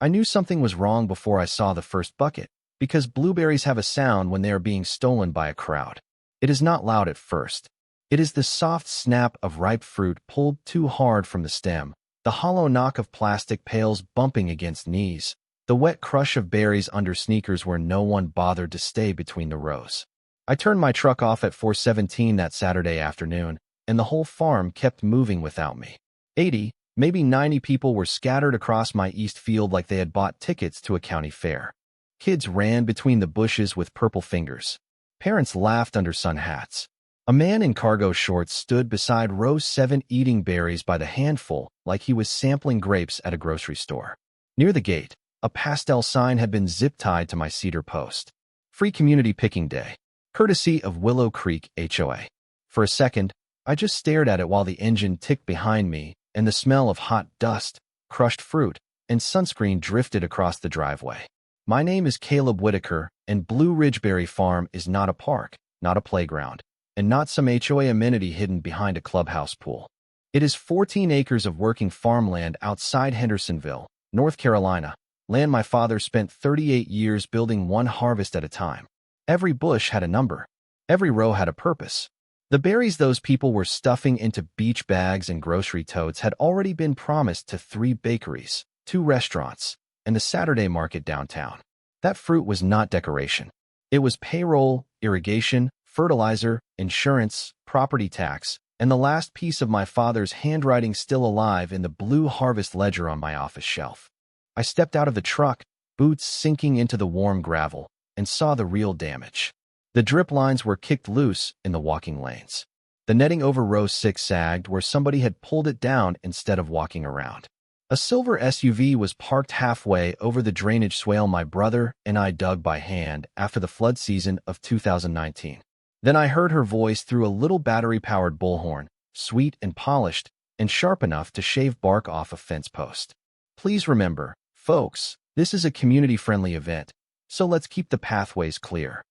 I knew something was wrong before I saw the first bucket, because blueberries have a sound when they are being stolen by a crowd. It is not loud at first. It is the soft snap of ripe fruit pulled too hard from the stem, the hollow knock of plastic pails bumping against knees, the wet crush of berries under sneakers where no one bothered to stay between the rows. I turned my truck off at 4:17 that Saturday afternoon, and the whole farm kept moving without me. 80, maybe 90 people were scattered across my east field like they had bought tickets to a county fair. Kids ran between the bushes with purple fingers. Parents laughed under sun hats. A man in cargo shorts stood beside row 7 eating berries by the handful like he was sampling grapes at a grocery store. Near the gate, a pastel sign had been zip-tied to my cedar post. Free Community Picking Day, courtesy of Willow Creek HOA. For a second, I just stared at it while the engine ticked behind me and the smell of hot dust, crushed fruit, and sunscreen drifted across the driveway. My name is Caleb Whitaker, and Blue Ridgeberry Farm is not a park, not a playground, and not some HOA amenity hidden behind a clubhouse pool. It is 14 acres of working farmland outside Hendersonville, North Carolina, land my father spent 38 years building one harvest at a time. Every bush had a number. Every row had a purpose. The berries those people were stuffing into beach bags and grocery totes had already been promised to 3 bakeries, 2 restaurants, and the Saturday market downtown. That fruit was not decoration. It was payroll, irrigation, fertilizer, insurance, property tax, and the last piece of my father's handwriting still alive in the blue harvest ledger on my office shelf. I stepped out of the truck, boots sinking into the warm gravel, and saw the real damage. The drip lines were kicked loose in the walking lanes. The netting over row 6 sagged where somebody had pulled it down instead of walking around. A silver SUV was parked halfway over the drainage swale my brother and I dug by hand after the flood season of 2019. Then I heard her voice through a little battery-powered bullhorn, sweet and polished, and sharp enough to shave bark off a fence post. Please remember, folks, this is a community-friendly event, so let's keep the pathways clear.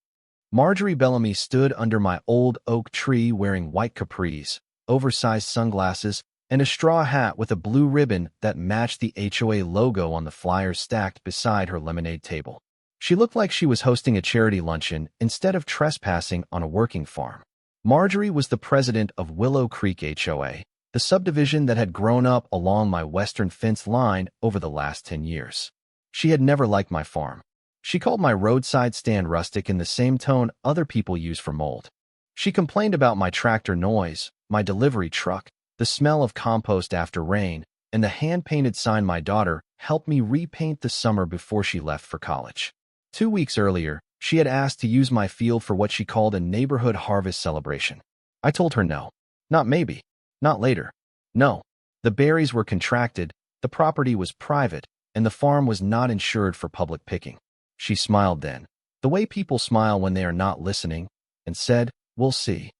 Marjorie Bellamy stood under my old oak tree wearing white capris, oversized sunglasses, and a straw hat with a blue ribbon that matched the HOA logo on the flyers stacked beside her lemonade table. She looked like she was hosting a charity luncheon instead of trespassing on a working farm. Marjorie was the president of Willow Creek HOA, the subdivision that had grown up along my western fence line over the last 10 years. She had never liked my farm. She called my roadside stand rustic in the same tone other people use for mold. She complained about my tractor noise, my delivery truck, the smell of compost after rain, and the hand-painted sign my daughter helped me repaint the summer before she left for college. 2 weeks earlier, she had asked to use my field for what she called a neighborhood harvest celebration. I told her no. Not maybe. Not later. No. The berries were contracted, the property was private, and the farm was not insured for public picking. She smiled then, the way people smile when they are not listening, and said, "We'll see."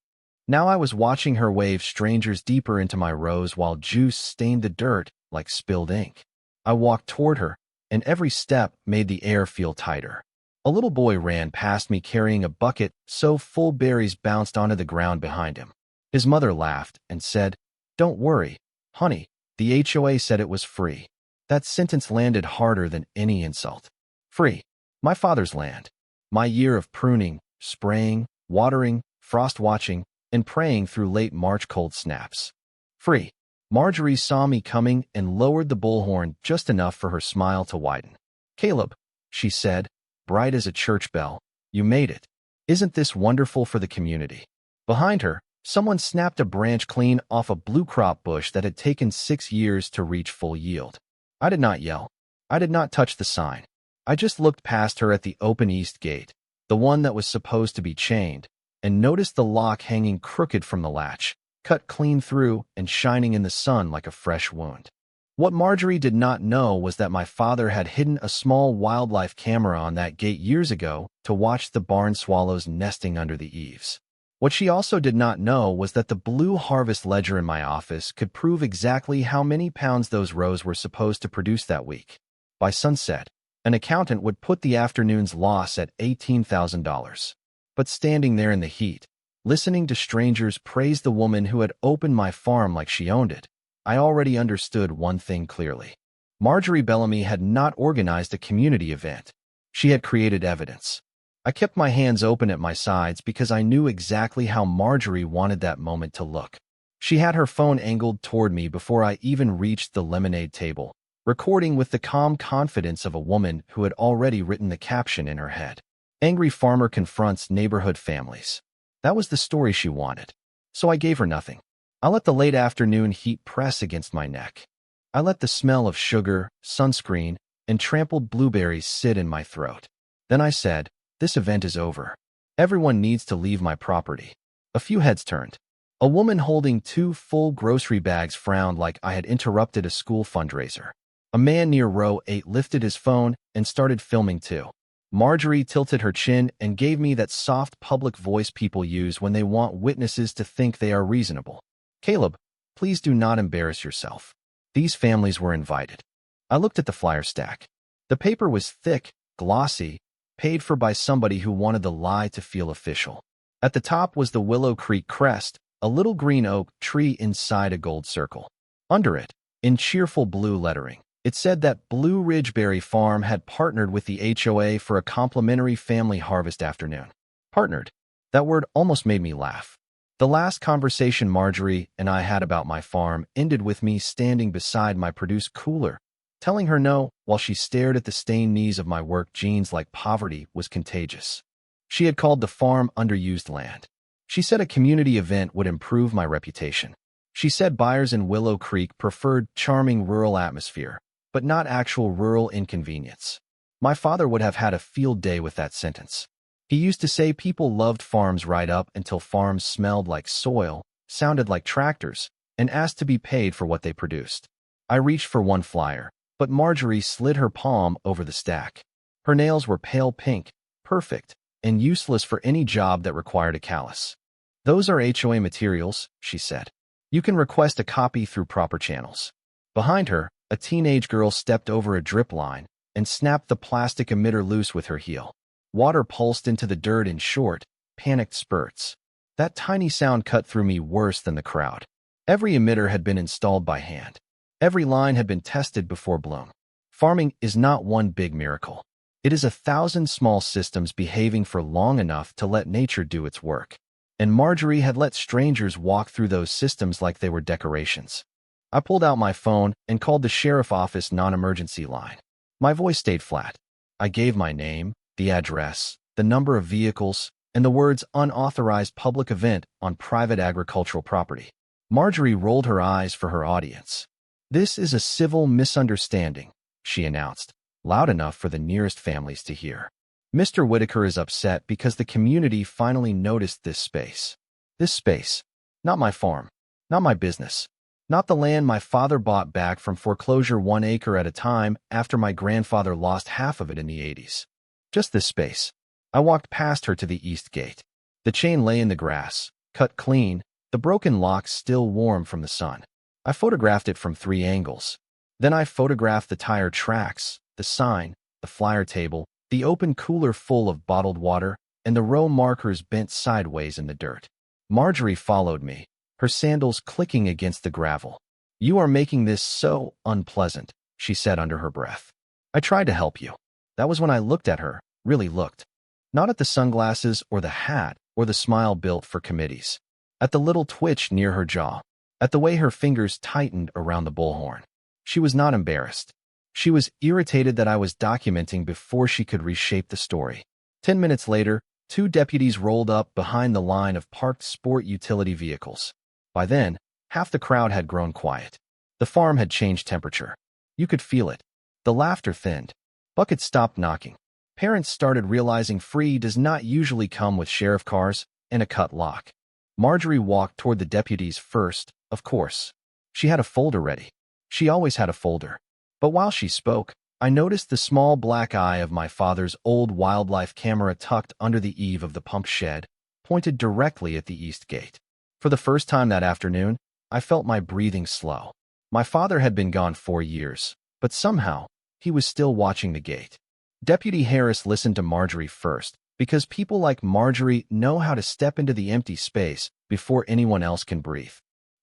Now I was watching her wave strangers deeper into my rows while juice stained the dirt like spilled ink. I walked toward her, and every step made the air feel tighter. A little boy ran past me carrying a bucket so full berries bounced onto the ground behind him. His mother laughed and said, "Don't worry, honey, the HOA said it was free." That sentence landed harder than any insult. Free. My father's land. My year of pruning, spraying, watering, frost watching, and praying through late March cold snaps. Free. Marjorie saw me coming and lowered the bullhorn just enough for her smile to widen. "Caleb," she said, bright as a church bell, "you made it. Isn't this wonderful for the community?" Behind her, someone snapped a branch clean off a blue crop bush that had taken 6 years to reach full yield. I did not yell. I did not touch the sign. I just looked past her at the open east gate, the one that was supposed to be chained, and noticed the lock hanging crooked from the latch, cut clean through and shining in the sun like a fresh wound. What Marjorie did not know was that my father had hidden a small wildlife camera on that gate years ago to watch the barn swallows nesting under the eaves. What she also did not know was that the blue harvest ledger in my office could prove exactly how many pounds those rows were supposed to produce that week. By sunset, an accountant would put the afternoon's loss at $18,000. But standing there in the heat, listening to strangers praise the woman who had opened my farm like she owned it, I already understood one thing clearly. Marjorie Bellamy had not organized a community event. She had created evidence. I kept my hands open at my sides because I knew exactly how Marjorie wanted that moment to look. She had her phone angled toward me before I even reached the lemonade table, recording with the calm confidence of a woman who had already written the caption in her head. Angry farmer confronts neighborhood families. That was the story she wanted. So I gave her nothing. I let the late afternoon heat press against my neck. I let the smell of sugar, sunscreen, and trampled blueberries sit in my throat. Then I said, "This event is over. Everyone needs to leave my property." A few heads turned. A woman holding 2 full grocery bags frowned like I had interrupted a school fundraiser. A man near row 8 lifted his phone and started filming too. Marjorie tilted her chin and gave me that soft public voice people use when they want witnesses to think they are reasonable. "Caleb, please do not embarrass yourself. These families were invited." I looked at the flyer stack. The paper was thick, glossy, paid for by somebody who wanted the lie to feel official. At the top was the Willow Creek crest, a little green oak tree inside a gold circle. Under it, in cheerful blue lettering, it said that Blue Ridge Berry Farm had partnered with the HOA for a complimentary family harvest afternoon. Partnered. That word almost made me laugh. The last conversation Marjorie and I had about my farm ended with me standing beside my produce cooler, telling her no while she stared at the stained knees of my work jeans like poverty was contagious. She had called the farm underused land. She said a community event would improve my reputation. She said buyers in Willow Creek preferred charming rural atmosphere, but not actual rural inconvenience. My father would have had a field day with that sentence. He used to say people loved farms right up until farms smelled like soil, sounded like tractors, and asked to be paid for what they produced. I reached for one flyer, but Marjorie slid her palm over the stack. Her nails were pale pink, perfect, and useless for any job that required a callus. "Those are HOA materials," she said. "You can request a copy through proper channels." Behind her, a teenage girl stepped over a drip line and snapped the plastic emitter loose with her heel. Water pulsed into the dirt in short, panicked spurts. That tiny sound cut through me worse than the crowd. Every emitter had been installed by hand. Every line had been tested before bloom. Farming is not one big miracle. It is 1,000 small systems behaving for long enough to let nature do its work. And Marjorie had let strangers walk through those systems like they were decorations. I pulled out my phone and called the sheriff office non-emergency line. My voice stayed flat. I gave my name, the address, the number of vehicles, and the words unauthorized public event on private agricultural property. Marjorie rolled her eyes for her audience. "This is a civil misunderstanding," she announced, loud enough for the nearest families to hear. "Mr. Whitaker is upset because the community finally noticed this space. This space. Not my farm. Not my business. Not the land my father bought back from foreclosure 1 acre at a time after my grandfather lost half of it in the 80s. Just this space." I walked past her to the east gate. The chain lay in the grass, cut clean, the broken lock still warm from the sun. I photographed it from 3 angles. Then I photographed the tire tracks, the sign, the flyer table, the open cooler full of bottled water, and the row markers bent sideways in the dirt. Marjorie followed me, her sandals clicking against the gravel. "You are making this so unpleasant," she said under her breath. "I tried to help you." That was when I looked at her, really looked. Not at the sunglasses or the hat or the smile built for committees. At the little twitch near her jaw. At the way her fingers tightened around the bullhorn. She was not embarrassed. She was irritated that I was documenting before she could reshape the story. 10 minutes later, 2 deputies rolled up behind the line of parked sport utility vehicles. By then, half the crowd had grown quiet. The farm had changed temperature. You could feel it. The laughter thinned. Buckets stopped knocking. Parents started realizing free does not usually come with sheriff cars and a cut lock. Marjorie walked toward the deputies first, of course. She had a folder ready. She always had a folder. But while she spoke, I noticed the small black eye of my father's old wildlife camera tucked under the eave of the pump shed, pointed directly at the east gate. For the first time that afternoon, I felt my breathing slow. My father had been gone 4 years, but somehow, he was still watching the gate. Deputy Harris listened to Marjorie first, because people like Marjorie know how to step into the empty space before anyone else can breathe.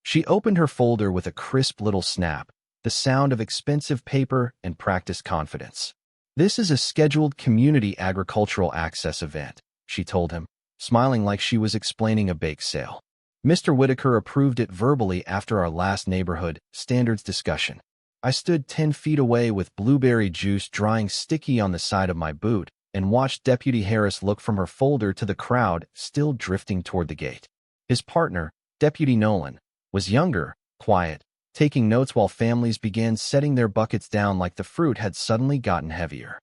She opened her folder with a crisp little snap, the sound of expensive paper and practiced confidence. "This is a scheduled community agricultural access event," she told him, smiling like she was explaining a bake sale. Mr. Whitaker approved it verbally after our last neighborhood standards discussion. I stood 10 feet away with blueberry juice drying sticky on the side of my boot and watched Deputy Harris look from her folder to the crowd still drifting toward the gate. His partner, Deputy Nolan, was younger, quiet, taking notes while families began setting their buckets down like the fruit had suddenly gotten heavier.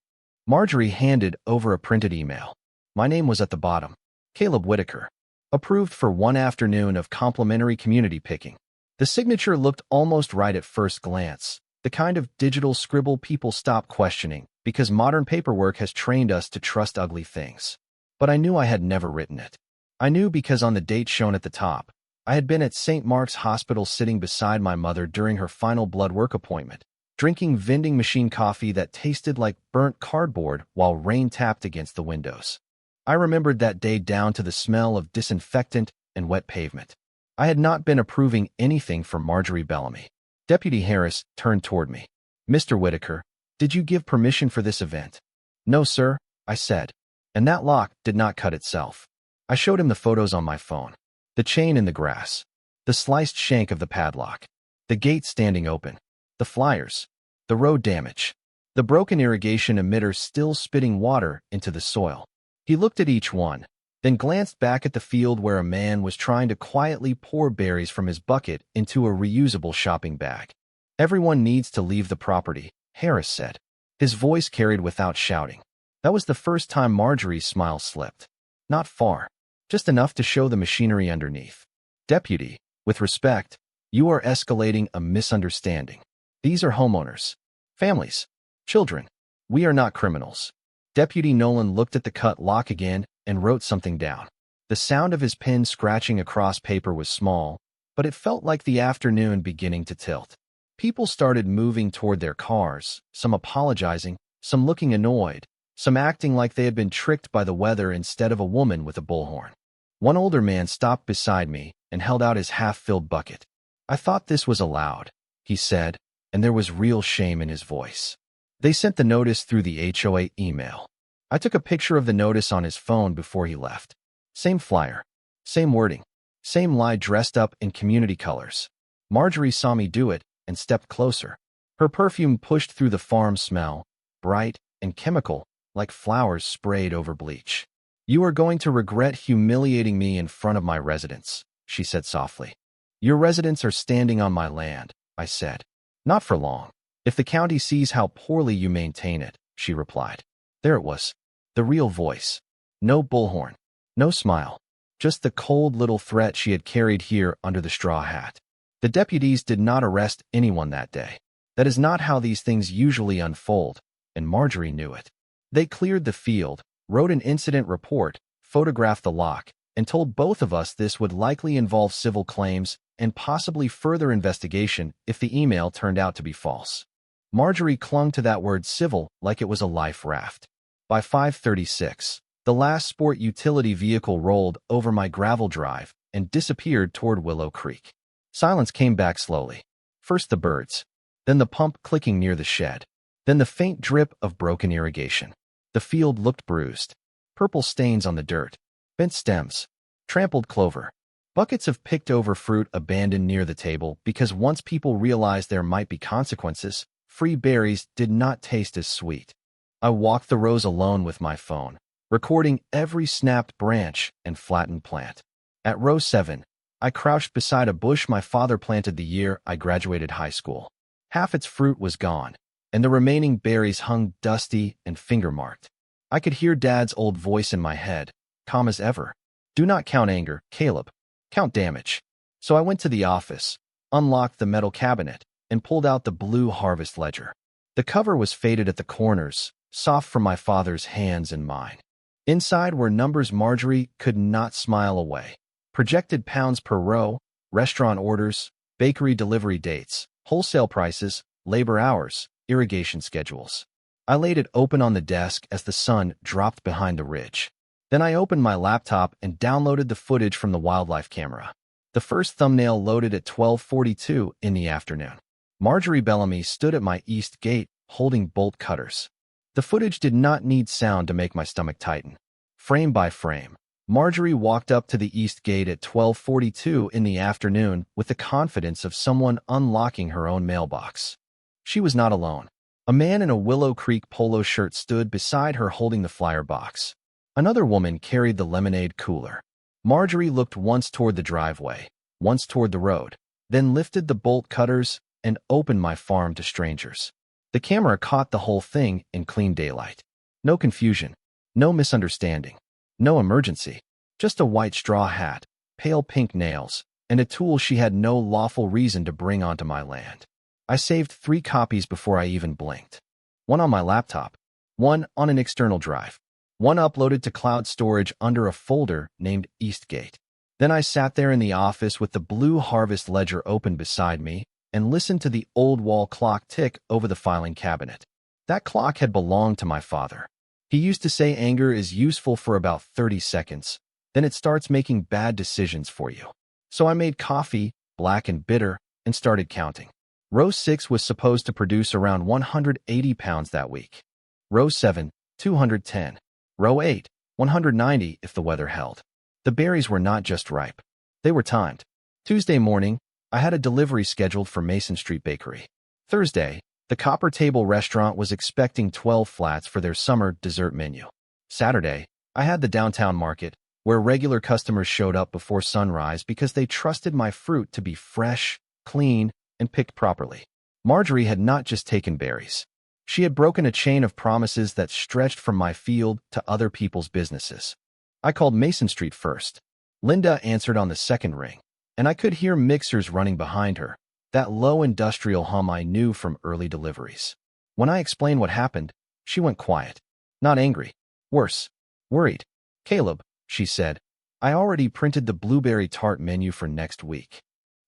Marjorie handed over a printed email. My name was at the bottom. Caleb Whitaker. Approved for 1 afternoon of complimentary community picking. The signature looked almost right at first glance, the kind of digital scribble people stop questioning because modern paperwork has trained us to trust ugly things. But I knew I had never written it. I knew because on the date shown at the top, I had been at St. Mark's Hospital sitting beside my mother during her final blood work appointment, drinking vending machine coffee that tasted like burnt cardboard while rain tapped against the windows. I remembered that day down to the smell of disinfectant and wet pavement. I had not been approving anything for Marjorie Bellamy. Deputy Harris turned toward me. "Mr. Whitaker, did you give permission for this event?" "No, sir," I said. And that lock did not cut itself. I showed him the photos on my phone. The chain in the grass. The sliced shank of the padlock. The gate standing open. The flyers. The road damage. The broken irrigation emitter still spitting water into the soil. He looked at each one, then glanced back at the field where a man was trying to quietly pour berries from his bucket into a reusable shopping bag. "Everyone needs to leave the property," Harris said. His voice carried without shouting. That was the first time Marjorie's smile slipped. Not far. Just enough to show the machinery underneath. "Deputy, with respect, you are escalating a misunderstanding. These are homeowners. Families. Children. We are not criminals." Deputy Nolan looked at the cut lock again and wrote something down. The sound of his pen scratching across paper was small, but it felt like the afternoon beginning to tilt. People started moving toward their cars, some apologizing, some looking annoyed, some acting like they had been tricked by the weather instead of a woman with a bullhorn. One older man stopped beside me and held out his half-filled bucket. "I thought this was allowed," he said, and there was real shame in his voice. They sent the notice through the HOA email. I took a picture of the notice on his phone before he left. Same flyer, same wording, same lie dressed up in community colors. Marjorie saw me do it and stepped closer. Her perfume pushed through the farm smell, bright and chemical, like flowers sprayed over bleach. "You are going to regret humiliating me in front of my residents," she said softly. "Your residents are standing on my land," I said. "Not for long. If the county sees how poorly you maintain it," she replied. There it was. The real voice. No bullhorn. No smile. Just the cold little threat she had carried here under the straw hat. The deputies did not arrest anyone that day. That is not how these things usually unfold, and Marjorie knew it. They cleared the field, wrote an incident report, photographed the lock, and told both of us this would likely involve civil claims and possibly further investigation if the email turned out to be false. Marjorie clung to that word civil like it was a life raft. By 5:36, the last sport utility vehicle rolled over my gravel drive and disappeared toward Willow Creek. Silence came back slowly. First the birds, then the pump clicking near the shed, then the faint drip of broken irrigation. The field looked bruised. Purple stains on the dirt, bent stems, trampled clover. Buckets of picked-over fruit abandoned near the table because once people realized there might be consequences, free berries did not taste as sweet. I walked the rows alone with my phone, recording every snapped branch and flattened plant. At row 7, I crouched beside a bush my father planted the year I graduated high school. Half its fruit was gone, and the remaining berries hung dusty and finger-marked. I could hear Dad's old voice in my head, calm as ever. "Do not count anger, Caleb. Count damage." So I went to the office, unlocked the metal cabinet, and pulled out the blue harvest ledger. The cover was faded at the corners, soft from my father's hands and mine. Inside were numbers Marjorie could not smile away. Projected pounds per row, restaurant orders, bakery delivery dates, wholesale prices, labor hours, irrigation schedules. I laid it open on the desk as the sun dropped behind the ridge. Then I opened my laptop and downloaded the footage from the wildlife camera. The first thumbnail loaded at 12:42 in the afternoon. Marjorie Bellamy stood at my east gate, holding bolt cutters. The footage did not need sound to make my stomach tighten. Frame by frame, Marjorie walked up to the east gate at 12:42 in the afternoon with the confidence of someone unlocking her own mailbox. She was not alone. A man in a Willow Creek polo shirt stood beside her holding the flyer box. Another woman carried the lemonade cooler. Marjorie looked once toward the driveway, once toward the road, then lifted the bolt cutters and opened my farm to strangers. The camera caught the whole thing in clean daylight. No confusion, no misunderstanding, no emergency, just a white straw hat, pale pink nails, and a tool she had no lawful reason to bring onto my land. I saved 3 copies before I even blinked. One on my laptop, one on an external drive, one uploaded to cloud storage under a folder named Eastgate. Then I sat there in the office with the blue Harvest ledger open beside me and listened to the old wall clock tick over the filing cabinet. That clock had belonged to my father. He used to say anger is useful for about 30 seconds, then it starts making bad decisions for you. So I made coffee, black and bitter, and started counting. Row 6 was supposed to produce around 180 pounds that week. Row 7, 210. Row 8, 190 if the weather held. The berries were not just ripe. They were timed. Tuesday morning, I had a delivery scheduled for Mason Street Bakery. Thursday, the Copper Table restaurant was expecting 12 flats for their summer dessert menu. Saturday, I had the downtown market, where regular customers showed up before sunrise because they trusted my fruit to be fresh, clean, and picked properly. Marjorie had not just taken berries. She had broken a chain of promises that stretched from my field to other people's businesses. I called Mason Street first. Linda answered on the second ring, and I could hear mixers running behind her, that low industrial hum I knew from early deliveries. When I explained what happened, she went quiet. Not angry. Worse. Worried. "Caleb," she said, "I already printed the blueberry tart menu for next week."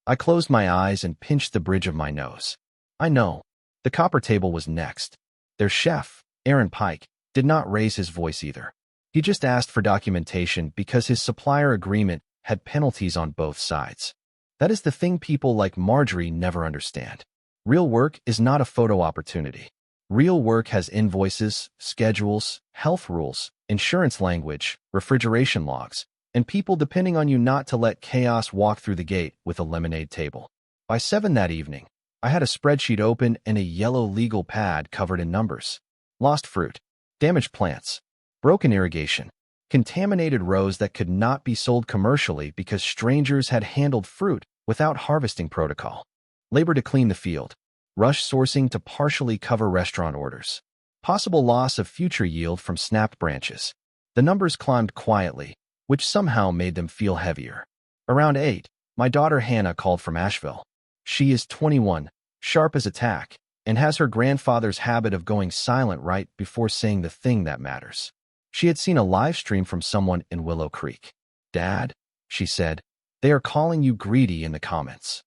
I closed my eyes and pinched the bridge of my nose. I know. The Copper Table was next. Their chef, Aaron Pike, did not raise his voice either. He just asked for documentation because his supplier agreement had penalties on both sides. That is the thing people like Marjorie never understand. Real work is not a photo opportunity. Real work has invoices, schedules, health rules, insurance language, refrigeration logs, and people depending on you not to let chaos walk through the gate with a lemonade table. By 7 that evening, I had a spreadsheet open and a yellow legal pad covered in numbers. Lost fruit, damaged plants, broken irrigation, contaminated rows that could not be sold commercially because strangers had handled fruit without harvesting protocol. Labor to clean the field, rush sourcing to partially cover restaurant orders, possible loss of future yield from snapped branches. The numbers climbed quietly, which somehow made them feel heavier. Around 8, my daughter Hannah called from Asheville. She is 21, sharp as a tack, and has her grandfather's habit of going silent right before saying the thing that matters. She had seen a live stream from someone in Willow Creek. "Dad," she said, "they are calling you greedy in the comments."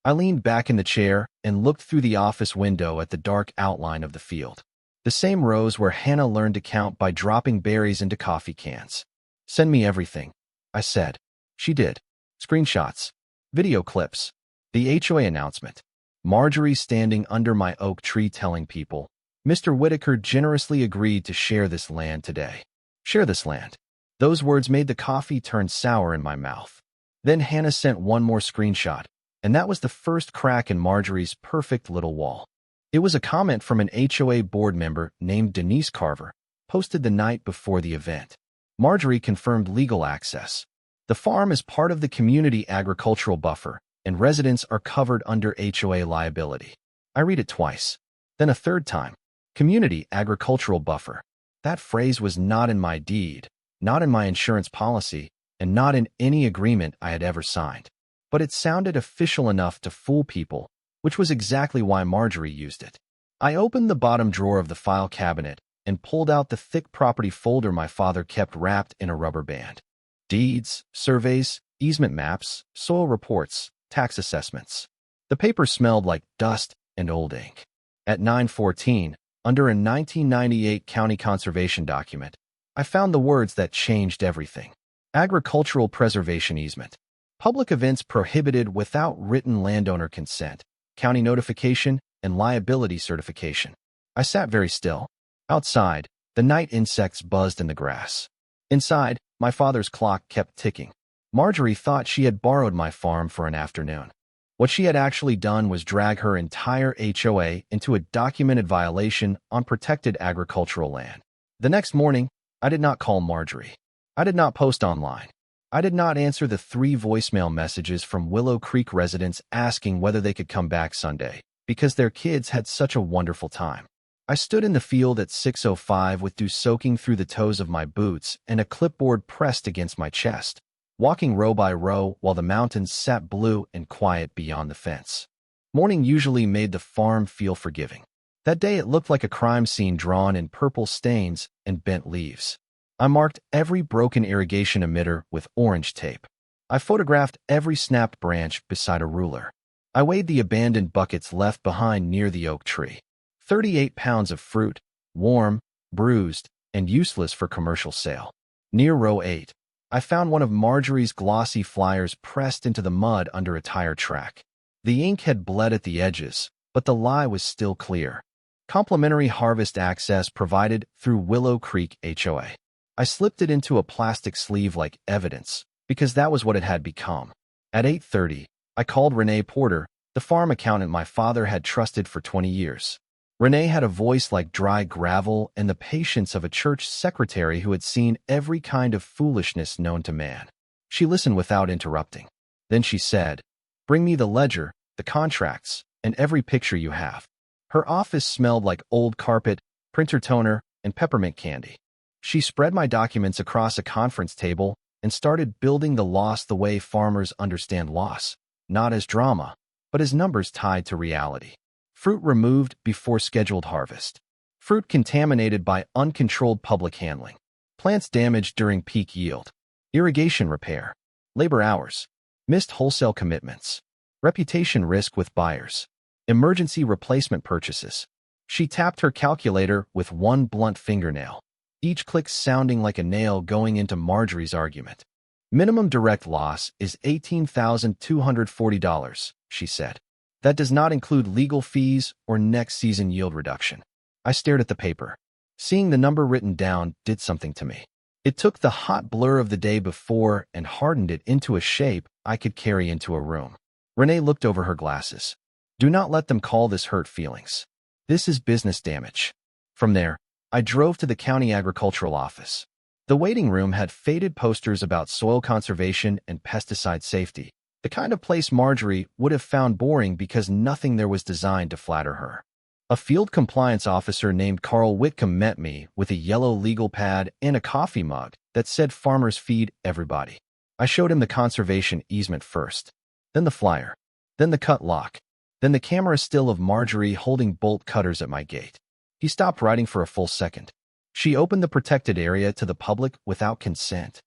I leaned back in the chair and looked through the office window at the dark outline of the field. The same rows where Hannah learned to count by dropping berries into coffee cans. "Send me everything," I said. She did. Screenshots, video clips, the HOA announcement, Marjorie standing under my oak tree telling people, "Mr. Whitaker generously agreed to share this land today." Share this land. Those words made the coffee turn sour in my mouth. Then Hannah sent one more screenshot, and that was the first crack in Marjorie's perfect little wall. It was a comment from an HOA board member named Denise Carver, posted the night before the event. Marjorie confirmed legal access. The farm is part of the community agricultural buffer, and residents are covered under HOA liability. I read it twice, then a third time. Community agricultural buffer. That phrase was not in my deed, not in my insurance policy, and not in any agreement I had ever signed. But it sounded official enough to fool people, which was exactly why Marjorie used it. I opened the bottom drawer of the file cabinet and pulled out the thick property folder my father kept wrapped in a rubber band. Deeds, surveys, easement maps, soil reports, tax assessments. The paper smelled like dust and old ink. At 9:14, under a 1998 county conservation document, I found the words that changed everything. Agricultural preservation easement. Public events prohibited without written landowner consent. county notification, and liability certification. I sat very still. Outside, the night insects buzzed in the grass. Inside, my father's clock kept ticking. Marjorie thought she had borrowed my farm for an afternoon. What she had actually done was drag her entire HOA into a documented violation on protected agricultural land. The next morning, I did not call Marjorie. I did not post online. I did not answer the 3 voicemail messages from Willow Creek residents asking whether they could come back Sunday because their kids had such a wonderful time. I stood in the field at 6:05 with dew soaking through the toes of my boots and a clipboard pressed against my chest, walking row by row while the mountains sat blue and quiet beyond the fence. Morning usually made the farm feel forgiving. That day it looked like a crime scene drawn in purple stains and bent leaves. I marked every broken irrigation emitter with orange tape. I photographed every snapped branch beside a ruler. I weighed the abandoned buckets left behind near the oak tree. 38 pounds of fruit, warm, bruised, and useless for commercial sale. Near row 8, I found one of Marjorie's glossy flyers pressed into the mud under a tire track. The ink had bled at the edges, but the lie was still clear. Complimentary harvest access provided through Willow Creek HOA. I slipped it into a plastic sleeve like evidence, because that was what it had become. At 8:30, I called Renee Porter, the farm accountant my father had trusted for 20 years. Renee had a voice like dry gravel and the patience of a church secretary who had seen every kind of foolishness known to man. She listened without interrupting. Then she said, "Bring me the ledger, the contracts, and every picture you have." Her office smelled like old carpet, printer toner, and peppermint candy. She spread my documents across a conference table and started building the loss the way farmers understand loss, not as drama, but as numbers tied to reality. Fruit removed before scheduled harvest. Fruit contaminated by uncontrolled public handling. Plants damaged during peak yield. Irrigation repair. Labor hours. Missed wholesale commitments. Reputation risk with buyers. Emergency replacement purchases. She tapped her calculator with one blunt fingernail, each click sounding like a nail going into Marjorie's argument. Minimum direct loss is $18,240, she said. That does not include legal fees or next season yield reduction. I stared at the paper. Seeing the number written down did something to me. It took the hot blur of the day before and hardened it into a shape I could carry into a room. Renee looked over her glasses. Do not let them call this hurt feelings. This is business damage. From there, I drove to the county agricultural office. The waiting room had faded posters about soil conservation and pesticide safety, the kind of place Marjorie would have found boring because nothing there was designed to flatter her. A field compliance officer named Carl Whitcomb met me with a yellow legal pad and a coffee mug that said farmers feed everybody. I showed him the conservation easement first, then the flyer, then the cut lock, then the camera still of Marjorie holding bolt cutters at my gate. He stopped writing for a full second. She opened the protected area to the public without consent.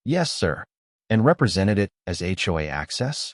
Yes, sir. And represented it as HOA access?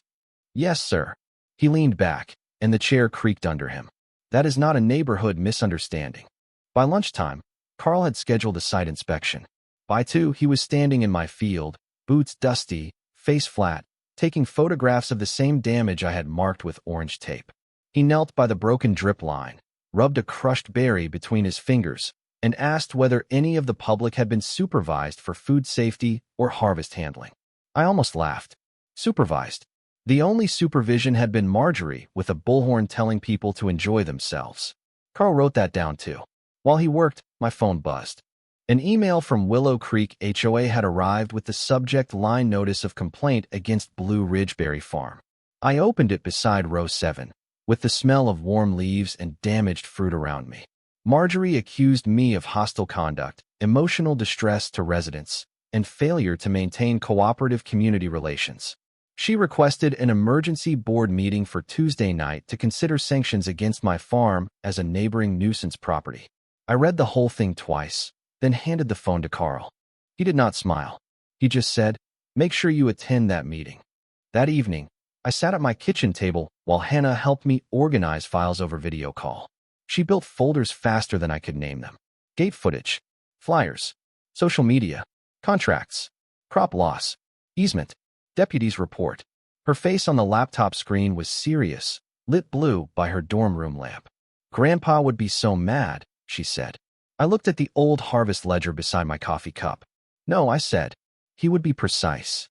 Yes, sir. He leaned back, and the chair creaked under him. That is not a neighborhood misunderstanding. By lunchtime, Carl had scheduled a site inspection. By 2, he was standing in my field, boots dusty, face flat, taking photographs of the same damage I had marked with orange tape. He knelt by the broken drip line, rubbed a crushed berry between his fingers, and asked whether any of the public had been supervised for food safety or harvest handling. I almost laughed. Supervised. The only supervision had been Marjorie with a bullhorn telling people to enjoy themselves. Carl wrote that down too. While he worked, my phone buzzed. An email from Willow Creek HOA had arrived with the subject line notice of complaint against Blue Ridgeberry Farm. I opened it beside row 7, with the smell of warm leaves and damaged fruit around me. Marjorie accused me of hostile conduct, emotional distress to residents, and failure to maintain cooperative community relations. She requested an emergency board meeting for Tuesday night to consider sanctions against my farm as a neighboring nuisance property. I read the whole thing twice, then handed the phone to Carl. He did not smile. He just said, "Make sure you attend that meeting." That evening, I sat at my kitchen table while Hannah helped me organize files over video call. She built folders faster than I could name them. Gate footage, flyers, social media, contracts, crop loss, easement, deputy's report. Her face on the laptop screen was serious, lit blue by her dorm room lamp. Grandpa would be so mad, she said. I looked at the old harvest ledger beside my coffee cup. No, I said. He would be precise.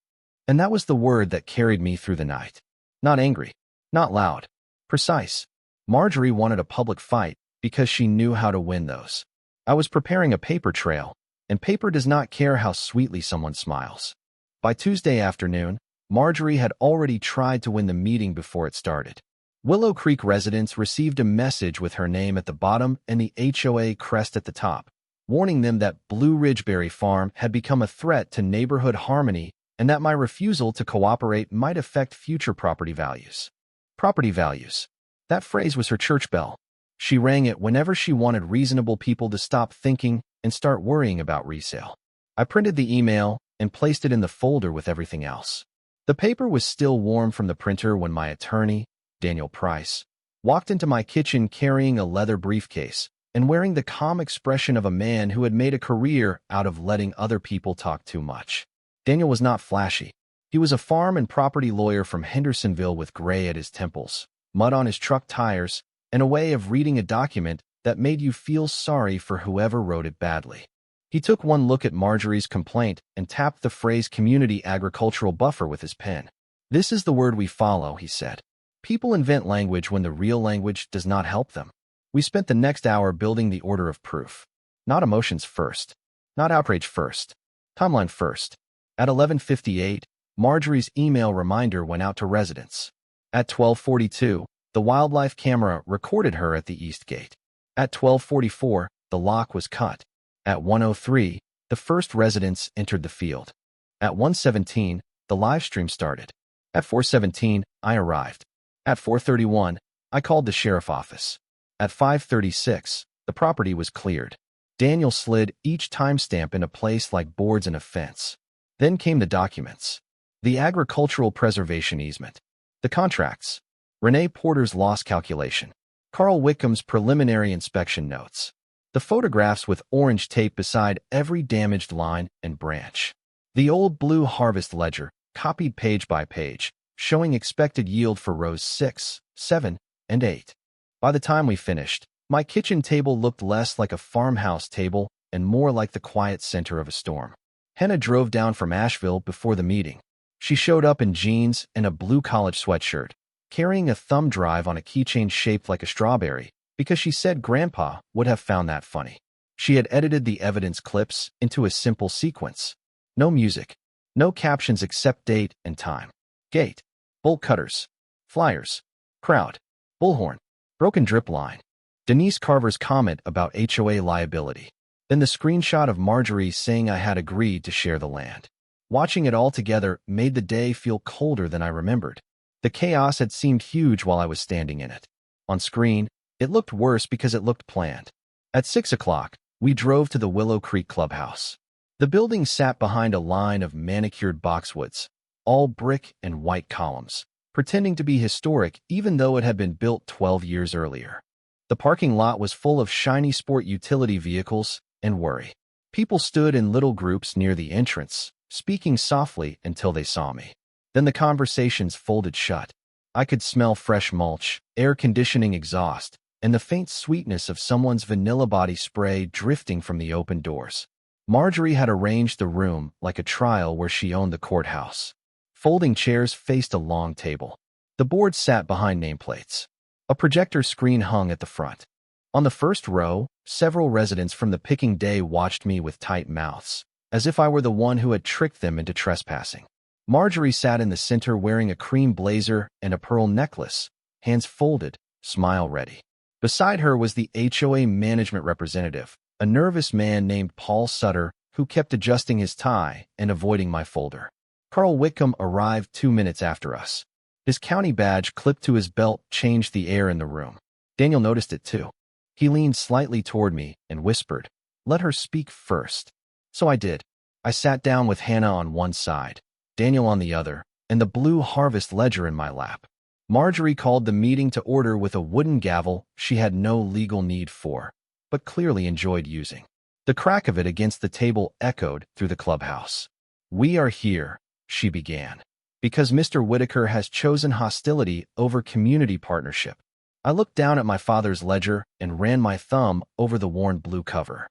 And that was the word that carried me through the night. Not angry. Not loud. Precise. Marjorie wanted a public fight because she knew how to win those. I was preparing a paper trail, and paper does not care how sweetly someone smiles. By Tuesday afternoon, Marjorie had already tried to win the meeting before it started. Willow Creek residents received a message with her name at the bottom and the HOA crest at the top, warning them that Blue Ridgeberry Farm had become a threat to neighborhood harmony and that my refusal to cooperate might affect future property values. Property values. That phrase was her church bell. She rang it whenever she wanted reasonable people to stop thinking and start worrying about resale. I printed the email and placed it in the folder with everything else. The paper was still warm from the printer when my attorney, Daniel Price, walked into my kitchen carrying a leather briefcase and wearing the calm expression of a man who had made a career out of letting other people talk too much. Daniel was not flashy. He was a farm and property lawyer from Hendersonville with gray at his temples, mud on his truck tires, and a way of reading a document that made you feel sorry for whoever wrote it badly. He took one look at Marjorie's complaint and tapped the phrase community agricultural buffer with his pen. This is the word we follow, he said. People invent language when the real language does not help them. We spent the next hour building the order of proof. Not emotions first. Not outrage first. Timeline first. At 11:58, Marjorie's email reminder went out to residents. At 12:42, the wildlife camera recorded her at the east gate. At 12:44, the lock was cut. At 1:03, the first residents entered the field. At 1:17, the live stream started. At 4:17, I arrived. At 4:31, I called the sheriff's office. At 5:36, the property was cleared. Daniel slid each timestamp into place like boards in a fence. Then came the documents. The agricultural preservation easement. The contracts. Renee Porter's loss calculation. Carl Wickham's preliminary inspection notes. The photographs with orange tape beside every damaged line and branch. The old blue harvest ledger, copied page by page, showing expected yield for rows 6, 7, and 8. By the time we finished, my kitchen table looked less like a farmhouse table and more like the quiet center of a storm. Henna drove down from Asheville before the meeting. She showed up in jeans and a blue college sweatshirt, carrying a thumb drive on a keychain shaped like a strawberry, because she said Grandpa would have found that funny. She had edited the evidence clips into a simple sequence. No music, no captions except date and time. Gate, bolt cutters, flyers, crowd, bullhorn, broken drip line. Denise Carver's comment about HOA liability. Then the screenshot of Marjorie saying I had agreed to share the land. Watching it all together made the day feel colder than I remembered. The chaos had seemed huge while I was standing in it. On screen, it looked worse because it looked planned. At 6 o'clock, we drove to the Willow Creek clubhouse. The building sat behind a line of manicured boxwoods, all brick and white columns, pretending to be historic even though it had been built 12 years earlier. The parking lot was full of shiny sport utility vehicles and worry. People stood in little groups near the entrance, speaking softly until they saw me. Then the conversations folded shut. I could smell fresh mulch, air conditioning exhaust, and the faint sweetness of someone's vanilla body spray drifting from the open doors. Marjorie had arranged the room like a trial where she owned the courthouse. Folding chairs faced a long table. The board sat behind nameplates. A projector screen hung at the front. On the first row, several residents from the picking day watched me with tight mouths, as if I were the one who had tricked them into trespassing. Marjorie sat in the center wearing a cream blazer and a pearl necklace, hands folded, smile ready. Beside her was the HOA management representative, a nervous man named Paul Sutter, who kept adjusting his tie and avoiding my folder. Carl Wickham arrived 2 minutes after us. His county badge clipped to his belt changed the air in the room. Daniel noticed it too. He leaned slightly toward me and whispered, "Let her speak first." So I did. I sat down with Hannah on one side, Daniel on the other, and the blue harvest ledger in my lap. Marjorie called the meeting to order with a wooden gavel she had no legal need for, but clearly enjoyed using. The crack of it against the table echoed through the clubhouse. "We are here," she began. Because Mr. Whitaker has chosen hostility over community partnership. I looked down at my father's ledger and ran my thumb over the worn blue cover.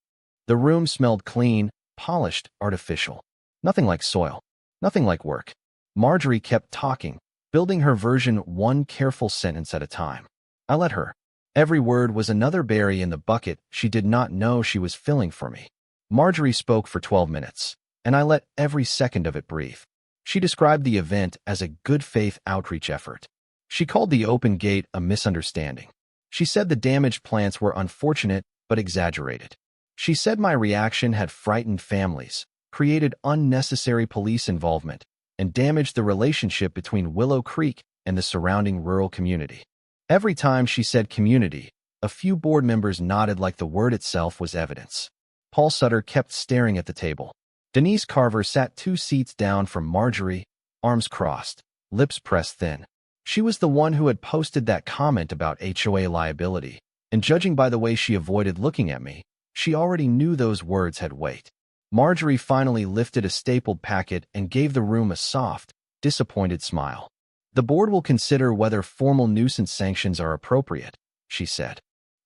The room smelled clean, polished, artificial. Nothing like soil. Nothing like work. Marjorie kept talking, building her version one careful sentence at a time. I let her. Every word was another berry in the bucket she did not know she was filling for me. Marjorie spoke for 12 minutes, and I let every second of it breathe. She described the event as a good-faith outreach effort. She called the open gate a misunderstanding. She said the damaged plants were unfortunate but exaggerated. She said my reaction had frightened families, created unnecessary police involvement, and damaged the relationship between Willow Creek and the surrounding rural community. Every time she said community, a few board members nodded like the word itself was evidence. Paul Sutter kept staring at the table. Denise Carver sat 2 seats down from Marjorie, arms crossed, lips pressed thin. She was the one who had posted that comment about HOA liability, and judging by the way she avoided looking at me, she already knew those words had weight. Marjorie finally lifted a stapled packet and gave the room a soft, disappointed smile. The board will consider whether formal nuisance sanctions are appropriate, she said.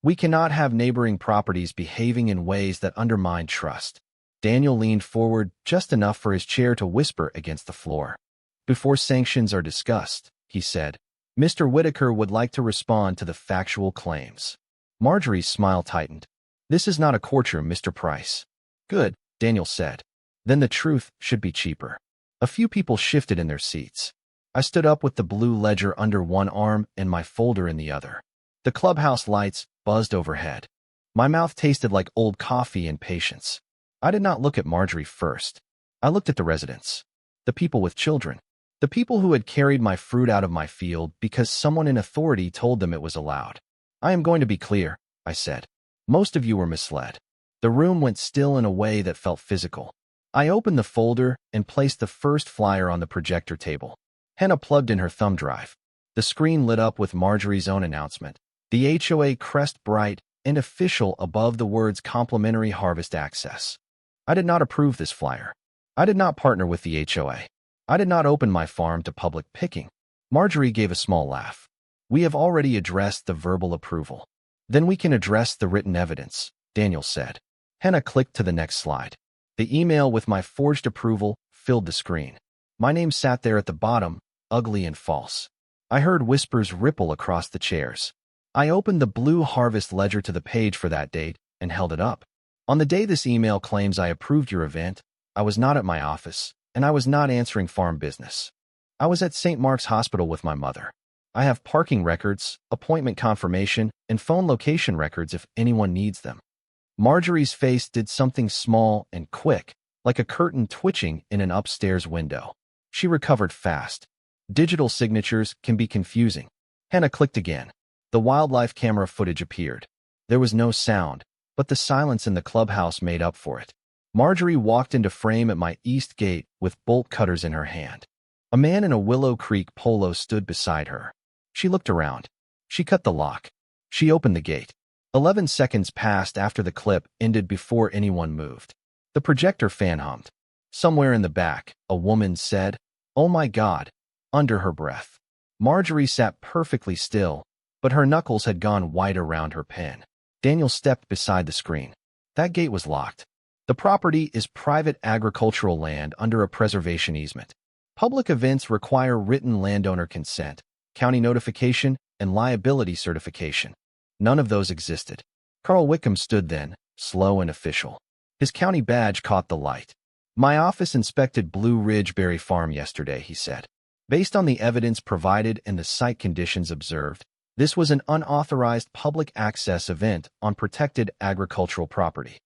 We cannot have neighboring properties behaving in ways that undermine trust. Daniel leaned forward just enough for his chair to whisper against the floor. Before sanctions are discussed, he said, Mr. Whitaker would like to respond to the factual claims. Marjorie's smile tightened. This is not a courtroom, Mr. Price. Good, Daniel said. Then the truth should be cheaper. A few people shifted in their seats. I stood up with the blue ledger under one arm and my folder in the other. The clubhouse lights buzzed overhead. My mouth tasted like old coffee and patience. I did not look at Marjorie first. I looked at the residents. The people with children. The people who had carried my fruit out of my field because someone in authority told them it was allowed. I am going to be clear, I said. Most of you were misled. The room went still in a way that felt physical. I opened the folder and placed the first flyer on the projector table. Hannah plugged in her thumb drive. The screen lit up with Marjorie's own announcement. The HOA crest bright and official above the words complimentary harvest access. I did not approve this flyer. I did not partner with the HOA. I did not open my farm to public picking. Marjorie gave a small laugh. We have already addressed the verbal approval. Then we can address the written evidence, Daniel said. Hannah clicked to the next slide. The email with my forged approval filled the screen. My name sat there at the bottom, ugly and false. I heard whispers ripple across the chairs. I opened the blue harvest ledger to the page for that date and held it up. On the day this email claims I approved your event, I was not at my office, and I was not answering farm business. I was at St. Mark's Hospital with my mother. I have parking records, appointment confirmation, and phone location records if anyone needs them. Marjorie's face did something small and quick, like a curtain twitching in an upstairs window. She recovered fast. Digital signatures can be confusing. Hannah clicked again. The wildlife camera footage appeared. There was no sound, but the silence in the clubhouse made up for it. Marjorie walked into frame at my east gate with bolt cutters in her hand. A man in a Willow Creek polo stood beside her. She looked around. She cut the lock. She opened the gate. 11 seconds passed after the clip ended before anyone moved. The projector fan hummed. Somewhere in the back, a woman said, "Oh my God," under her breath. Marjorie sat perfectly still, but her knuckles had gone white around her pen. Daniel stepped beside the screen. That gate was locked. The property is private agricultural land under a preservation easement. Public events require written landowner consent, county notification, and liability certification. None of those existed. Carl Wickham stood then, slow and official. His county badge caught the light. My office inspected Blue Ridge Berry Farm yesterday, he said. Based on the evidence provided and the site conditions observed, this was an unauthorized public access event on protected agricultural property.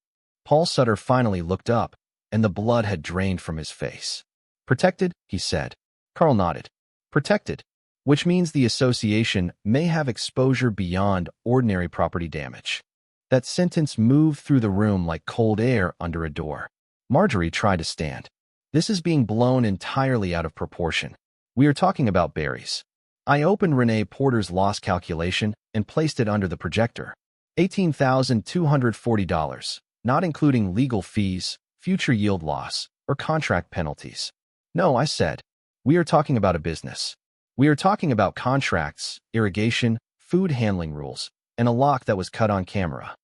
Paul Sutter finally looked up, and the blood had drained from his face. Protected, he said. Carl nodded. Protected, which means the association may have exposure beyond ordinary property damage. That sentence moved through the room like cold air under a door. Marjorie tried to stand. This is being blown entirely out of proportion. We are talking about berries. I opened Renee Porter's loss calculation and placed it under the projector. $18,240, not including legal fees, future yield loss, or contract penalties. No, I said. We are talking about a business. We are talking about contracts, irrigation, food handling rules, and a lock that was cut on camera.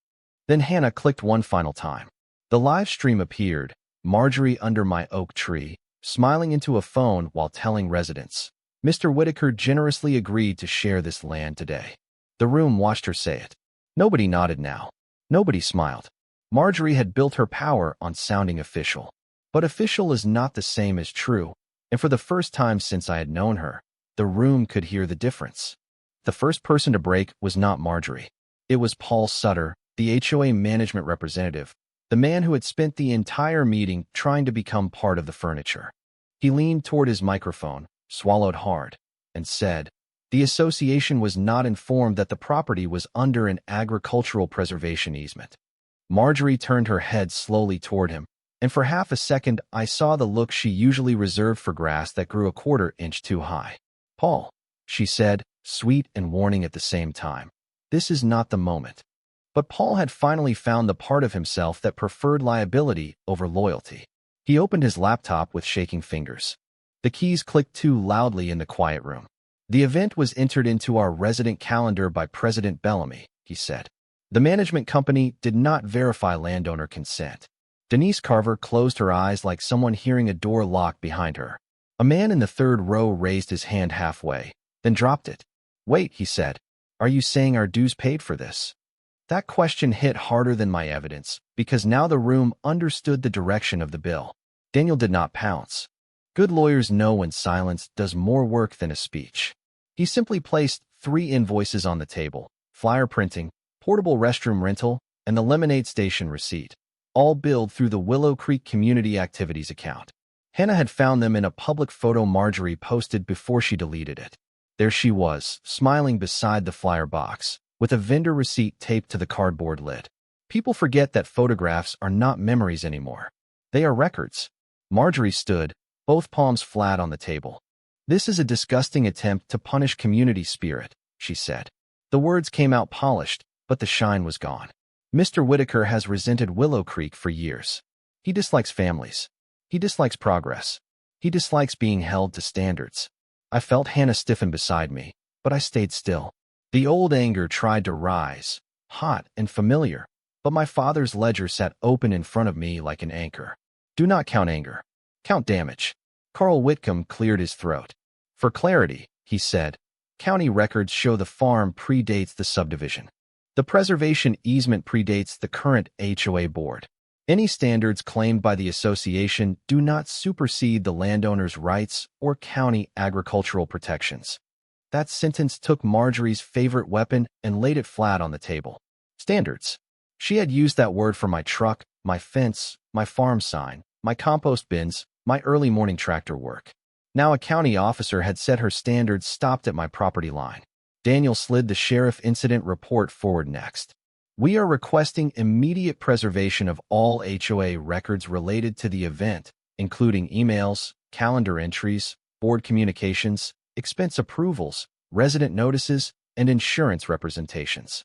Then Hannah clicked one final time. The live stream appeared, Marjorie under my oak tree, smiling into a phone while telling residents, Mr. Whitaker generously agreed to share this land today. The room watched her say it. Nobody nodded now. Nobody smiled. Marjorie had built her power on sounding official. But official is not the same as true, and for the first time since I had known her, the room could hear the difference. The first person to break was not Marjorie. It was Paul Sutter, the HOA management representative, the man who had spent the entire meeting trying to become part of the furniture. He leaned toward his microphone, swallowed hard, and said, the association was not informed that the property was under an agricultural preservation easement. Marjorie turned her head slowly toward him, and for half a second I saw the look she usually reserved for grass that grew a quarter-inch too high. Paul, she said, sweet and warning at the same time, this is not the moment. But Paul had finally found the part of himself that preferred liability over loyalty. He opened his laptop with shaking fingers. The keys clicked too loudly in the quiet room. The event was entered into our resident calendar by President Bellamy, he said. The management company did not verify landowner consent. Denise Carver closed her eyes like someone hearing a door lock behind her. A man in the third row raised his hand halfway, then dropped it. Wait, he said. Are you saying our dues paid for this? That question hit harder than my evidence, because now the room understood the direction of the bill. Daniel did not pounce. Good lawyers know when silence does more work than a speech. He simply placed 3 invoices on the table, flyer printing, portable restroom rental, and the lemonade station receipt, all billed through the Willow Creek Community Activities account. Hannah had found them in a public photo Marjorie posted before she deleted it. There she was, smiling beside the flyer box, with a vendor receipt taped to the cardboard lid. People forget that photographs are not memories anymore. They are records. Marjorie stood, both palms flat on the table. This is a disgusting attempt to punish community spirit, she said. The words came out polished, but the shine was gone. Mr. Whitaker has resented Willow Creek for years. He dislikes families. He dislikes progress. He dislikes being held to standards. I felt Hannah stiffen beside me, but I stayed still. The old anger tried to rise, hot and familiar, but my father's ledger sat open in front of me like an anchor. Do not count anger. Count damage. Carl Whitcomb cleared his throat. For clarity, he said, county records show the farm predates the subdivision. The preservation easement predates the current HOA board. Any standards claimed by the association do not supersede the landowner's rights or county agricultural protections. That sentence took Marjorie's favorite weapon and laid it flat on the table. Standards. She had used that word for my truck, my fence, my farm sign, my compost bins, my early morning tractor work. Now a county officer had said her standards stopped at my property line. Daniel slid the sheriff incident report forward next. We are requesting immediate preservation of all HOA records related to the event, including emails, calendar entries, board communications, expense approvals, resident notices, and insurance representations.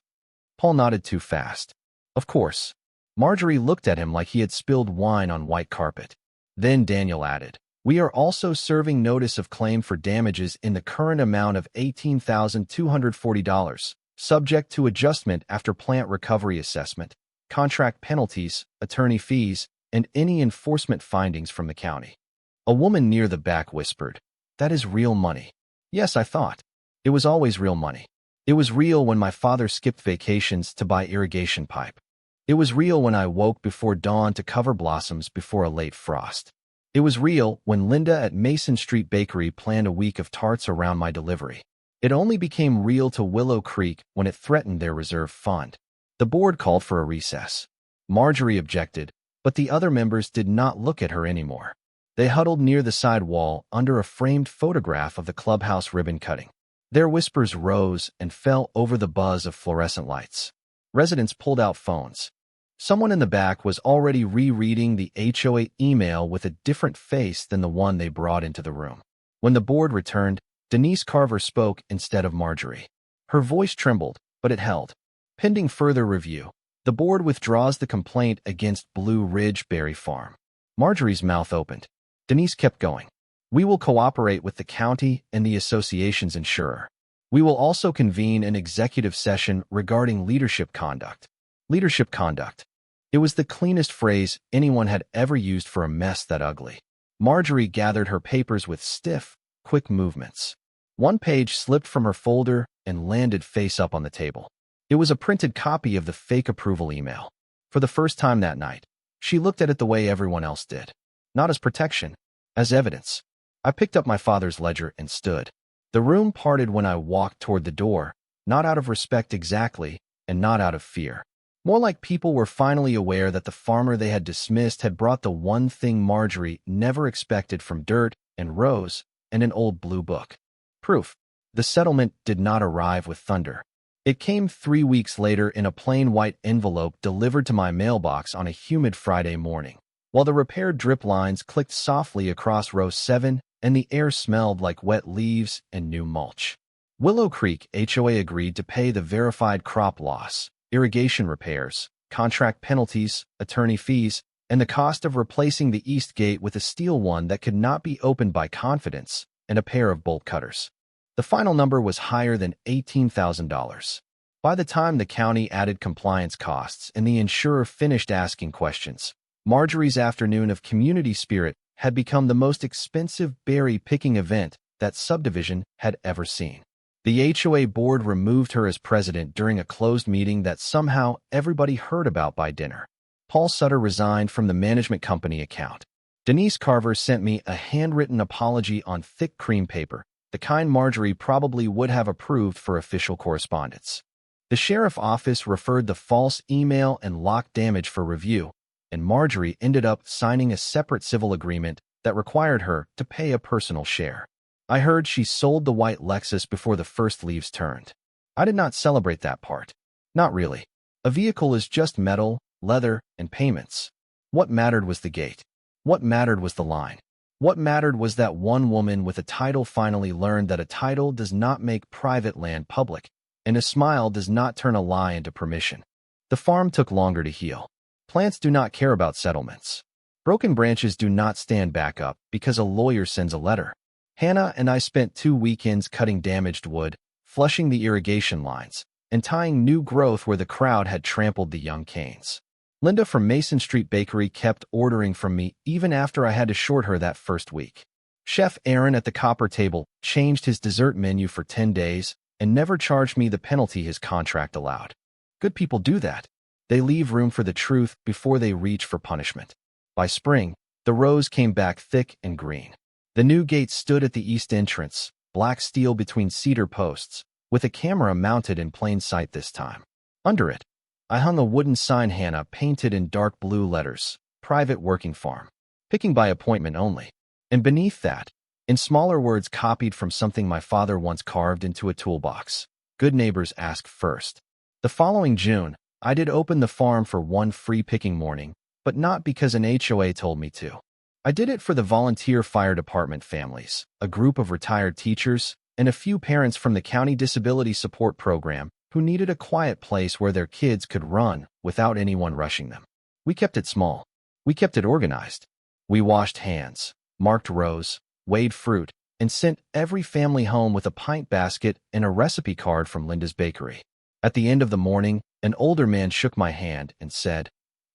Paul nodded too fast. Of course. Marjorie looked at him like he had spilled wine on white carpet. Then Daniel added, we are also serving notice of claim for damages in the current amount of $18,240, subject to adjustment after plant recovery assessment, contract penalties, attorney fees, and any enforcement findings from the county. A woman near the back whispered, that is real money. Yes, I thought. It was always real money. It was real when my father skipped vacations to buy irrigation pipe. It was real when I woke before dawn to cover blossoms before a late frost. It was real when Linda at Mason Street Bakery planned a week of tarts around my delivery. It only became real to Willow Creek when it threatened their reserve fund. The board called for a recess. Marjorie objected, but the other members did not look at her anymore. They huddled near the side wall under a framed photograph of the clubhouse ribbon cutting. Their whispers rose and fell over the buzz of fluorescent lights. Residents pulled out phones. Someone in the back was already rereading the HOA email with a different face than the one they brought into the room. When the board returned, Denise Carver spoke instead of Marjorie. Her voice trembled, but it held. Pending further review, the board withdraws the complaint against Blue Ridge Berry Farm. Marjorie's mouth opened. Denise kept going. We will cooperate with the county and the association's insurer. We will also convene an executive session regarding leadership conduct. Leadership conduct. It was the cleanest phrase anyone had ever used for a mess that ugly. Marjorie gathered her papers with stiff, quick movements. One page slipped from her folder and landed face up on the table. It was a printed copy of the fake approval email. For the first time that night, she looked at it the way everyone else did. Not as protection, as evidence. I picked up my father's ledger and stood. The room parted when I walked toward the door, not out of respect exactly, and not out of fear. More like people were finally aware that the farmer they had dismissed had brought the one thing Marjorie never expected from dirt and Rose and an old blue book. Proof. The settlement did not arrive with thunder. It came 3 weeks later in a plain white envelope delivered to my mailbox on a humid Friday morning, while the repaired drip lines clicked softly across row 7 and the air smelled like wet leaves and new mulch. Willow Creek HOA agreed to pay the verified crop loss, irrigation repairs, contract penalties, attorney fees, and the cost of replacing the east gate with a steel one that could not be opened by confidence, and a pair of bolt cutters. The final number was higher than $18,000. By the time the county added compliance costs and the insurer finished asking questions, Marjorie's afternoon of community spirit had become the most expensive berry-picking event that subdivision had ever seen. The HOA board removed her as president during a closed meeting that somehow everybody heard about by dinner. Paul Sutter resigned from the management company account. Denise Carver sent me a handwritten apology on thick cream paper, the kind Marjorie probably would have approved for official correspondence. The sheriff office referred the false email and lock damage for review, and Marjorie ended up signing a separate civil agreement that required her to pay a personal share. I heard she sold the white Lexus before the first leaves turned. I did not celebrate that part. Not really. A vehicle is just metal, leather, and payments. What mattered was the gate. What mattered was the line. What mattered was that one woman with a title finally learned that a title does not make private land public, and a smile does not turn a lie into permission. The farm took longer to heal. Plants do not care about settlements. Broken branches do not stand back up because a lawyer sends a letter. Hannah and I spent 2 weekends cutting damaged wood, flushing the irrigation lines, and tying new growth where the crowd had trampled the young canes. Linda from Mason Street Bakery kept ordering from me even after I had to short her that first week. Chef Aaron at the Copper Table changed his dessert menu for 10 days and never charged me the penalty his contract allowed. Good people do that. They leave room for the truth before they reach for punishment. By spring, the rows came back thick and green. The new gate stood at the east entrance, black steel between cedar posts, with a camera mounted in plain sight this time. Under it, I hung a wooden sign Hannah painted in dark blue letters, Private Working Farm, picking by appointment only. And beneath that, in smaller words copied from something my father once carved into a toolbox, Good neighbors ask first. The following June, I did open the farm for one free picking morning, but not because an HOA told me to. I did it for the volunteer fire department families, a group of retired teachers, and a few parents from the county disability support program who needed a quiet place where their kids could run without anyone rushing them. We kept it small. We kept it organized. We washed hands, marked rows, weighed fruit, and sent every family home with a pint basket and a recipe card from Linda's Bakery. At the end of the morning, an older man shook my hand and said,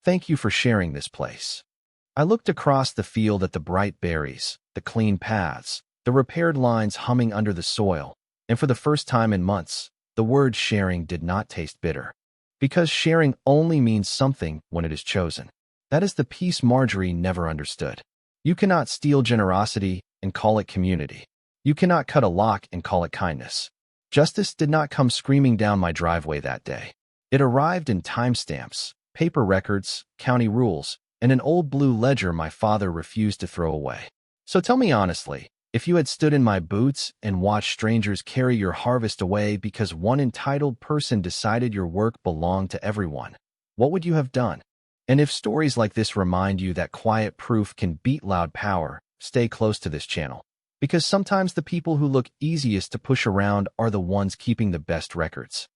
"Thank you for sharing this place." I looked across the field at the bright berries, the clean paths, the repaired lines humming under the soil, and for the first time in months, the word sharing did not taste bitter. Because sharing only means something when it is chosen. That is the piece Marjorie never understood. You cannot steal generosity and call it community. You cannot cut a lock and call it kindness. Justice did not come screaming down my driveway that day. It arrived in timestamps, paper records, county rules, and an old blue ledger my father refused to throw away. So tell me honestly, if you had stood in my boots and watched strangers carry your harvest away because one entitled person decided your work belonged to everyone, what would you have done? And if stories like this remind you that quiet proof can beat loud power, stay close to this channel. Because sometimes the people who look easiest to push around are the ones keeping the best records.